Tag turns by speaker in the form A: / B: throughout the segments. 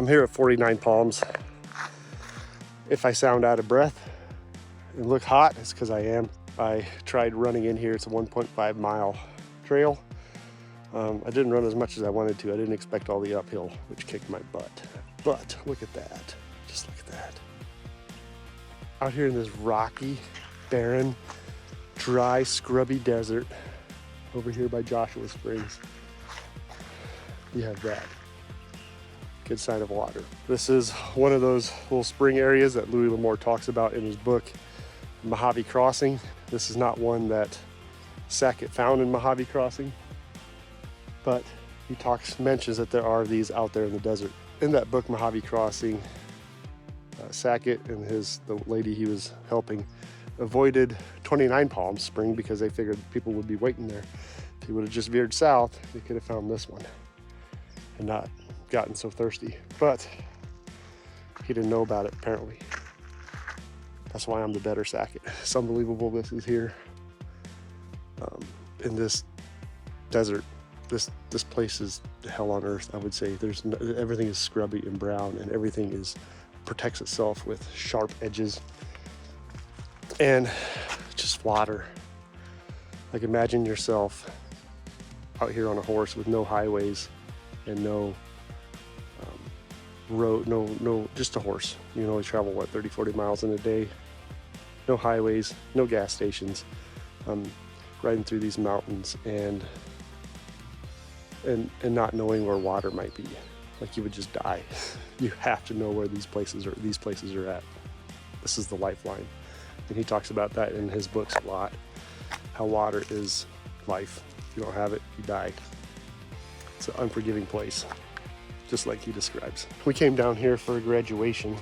A: I'm here at 49 Palms. If I sound out of breath and look hot, it's because I am. I tried running in here. It's a 1.5 mile trail. I didn't run as much as I wanted to. I didn't expect all the uphill, which kicked my butt. But look at that. Just look at that. Out here in this rocky, barren, dry, scrubby desert over here by Joshua Springs, you have that. Good sign of water. This is one of those little spring areas that Louis L'Amour talks about in his book, Mojave Crossing. This is not one that Sackett found in Mojave Crossing, but he mentions that there are these out there in the desert. In that book, Mojave Crossing, Sackett and the lady he was helping avoided 29 Palms Spring because they figured people would be waiting there. If he would have just veered south, they could have found this one and not gotten so thirsty. But he didn't know about it, apparently. That's why I'm the better Sackett. It's unbelievable this is here in this desert. This place is hell on earth, I would say. Everything is scrubby and brown, and everything protects itself with sharp edges and just water. Like, imagine yourself out here on a horse with no highways and no road, just a horse. You can only travel, what, 30, 40 miles in a day. No highways, no gas stations, riding through these mountains and not knowing where water might be. Like, you would just die. You have to know where these places are at. This is the lifeline. And he talks about that in his books a lot, how water is life. If you don't have it, you die. It's an unforgiving place, just like he describes. We came down here for a graduation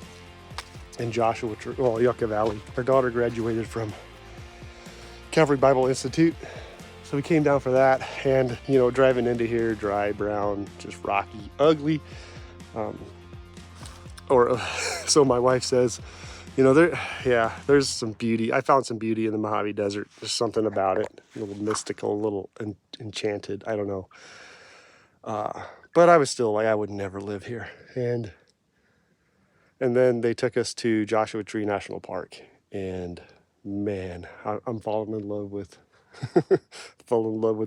A: in Yucca Valley. Our daughter graduated from Calvary Bible Institute. So we came down for that, and driving into here, dry, brown, just rocky, ugly. So my wife says, there's some beauty. I found some beauty in the Mojave Desert. There's something about it, a little mystical, a little enchanted. I don't know. But I was still like, I would never live here. And then they took us to Joshua Tree National Park, and man, I'm falling in love with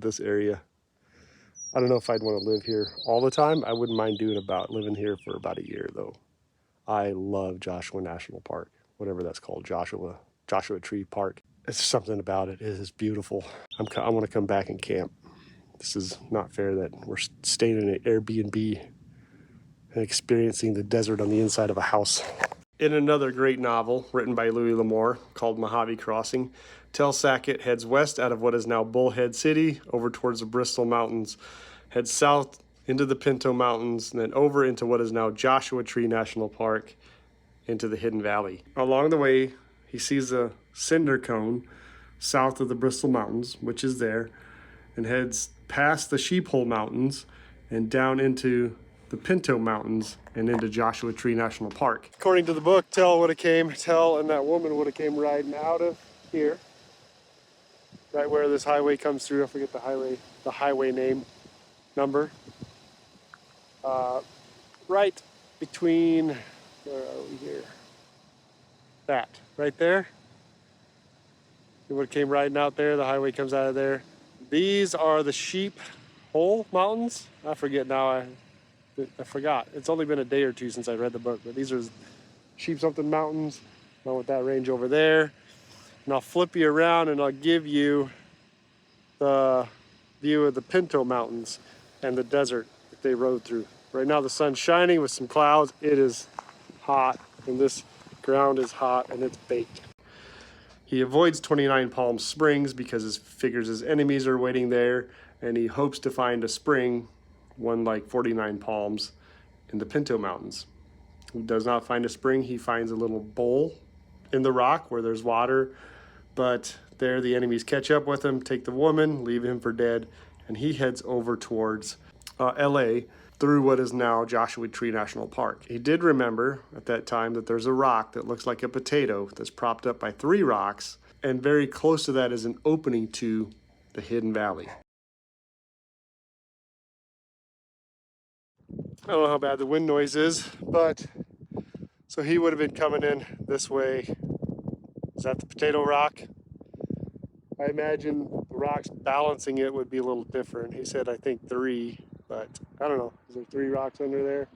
A: this area. I don't know if I'd want to live here all the time. I wouldn't mind living here for about a year, though. I love Joshua National Park, whatever that's called, Joshua Tree Park. It's something about it. It is beautiful. I want to come back and camp. This is not fair that we're staying in an Airbnb and experiencing the desert on the inside of a house. In another great novel written by Louis L'Amour called Mojave Crossing, Tell Sackett heads west out of what is now Bullhead City, over towards the Bristol Mountains, heads south into the Pinto Mountains, and then over into what is now Joshua Tree National Park, into the Hidden Valley. Along the way, he sees a cinder cone south of the Bristol Mountains, which is there, and heads past the Sheephole Mountains and down into the Pinto Mountains and into Joshua Tree National Park. According to the book, Tell and that woman would have came riding out of here, right where this highway comes through. I forget the highway number. Right between, where are we here? That, right there. It would have came riding out there. The highway comes out of there. These are the Sheephole Mountains. I forget now. I forgot. It's only been a day or two since I read the book, but these are Sheep something mountains, along with that range over there. And I'll flip you around and I'll give you the view of the Pinto Mountains and the desert that they rode through. Right now the sun's shining with some clouds. It is hot, and this ground is hot and it's baked. He avoids 29 Palm Springs because he figures his enemies are waiting there, and he hopes to find a spring, one like 49 Palms, in the Pinto Mountains. He does not find a spring. He finds a little bowl in the rock where there's water, but there the enemies catch up with him, take the woman, leave him for dead, and he heads over towards LA through what is now Joshua Tree National Park. He did remember at that time that there's a rock that looks like a potato that's propped up by 3 rocks, and very close to that is an opening to the Hidden Valley. I don't know how bad the wind noise is, but so he would have been coming in this way. Is that the Potato Rock? I imagine the rocks balancing it would be a little different. He said, I think 3, but I don't know. Is there 3 rocks under there?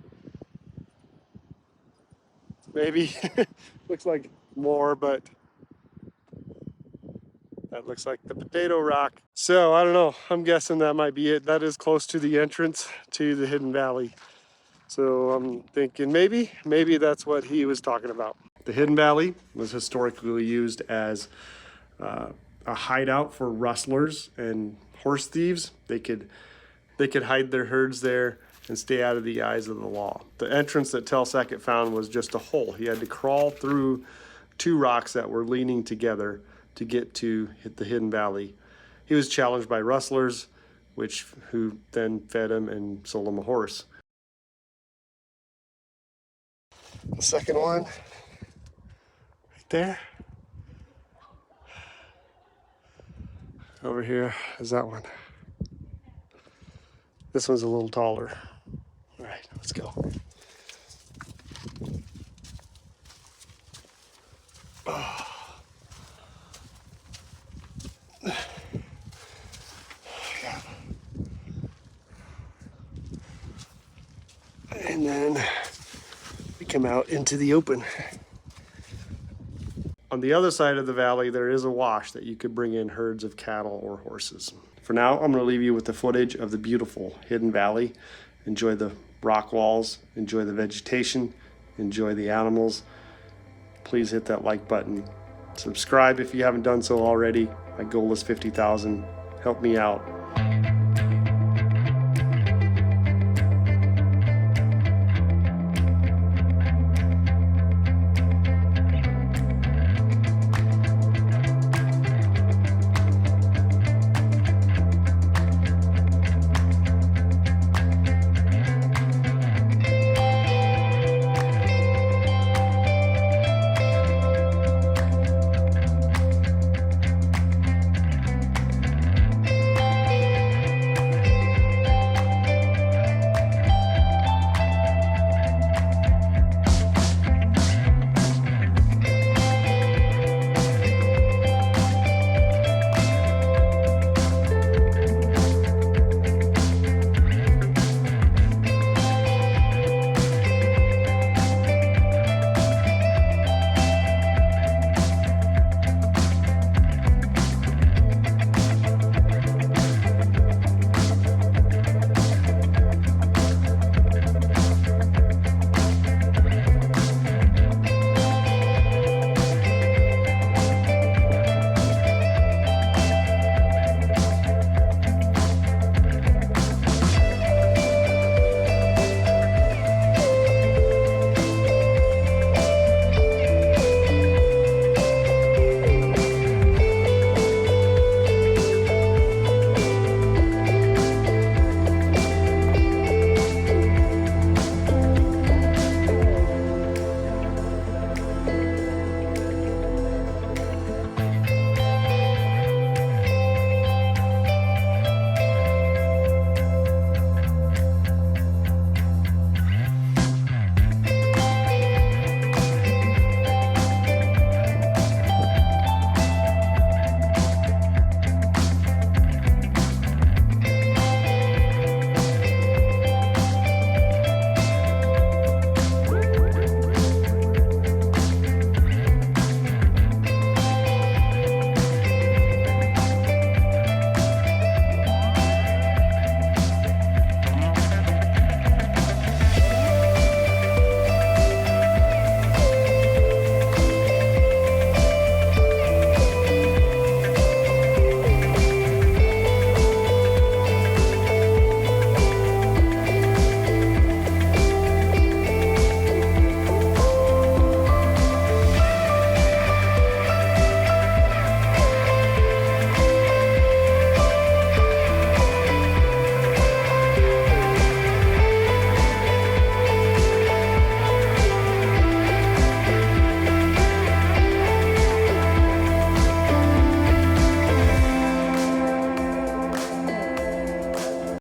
A: Maybe. Looks like more, but that looks like the Potato Rock. So I don't know. I'm guessing that might be it. That is close to the entrance to the Hidden Valley. So I'm thinking maybe that's what he was talking about. The Hidden Valley was historically used as a hideout for rustlers and horse thieves. They could hide their herds there and stay out of the eyes of the law. The entrance that Tell Sackett found was just a hole. He had to crawl through 2 rocks that were leaning together to get to the Hidden Valley. He was challenged by rustlers, who then fed him and sold him a horse. The second one, right there. Over here is that one. This one's a little taller. All right, let's go. Oh. Yeah. And then we come out into the open. On the other side of the valley, there is a wash that you could bring in herds of cattle or horses. For now, I'm going to leave you with the footage of the beautiful Hidden Valley. Enjoy the rock walls, enjoy the vegetation, enjoy the animals. Please hit that like button. Subscribe if you haven't done so already. My goal is 50,000. Help me out.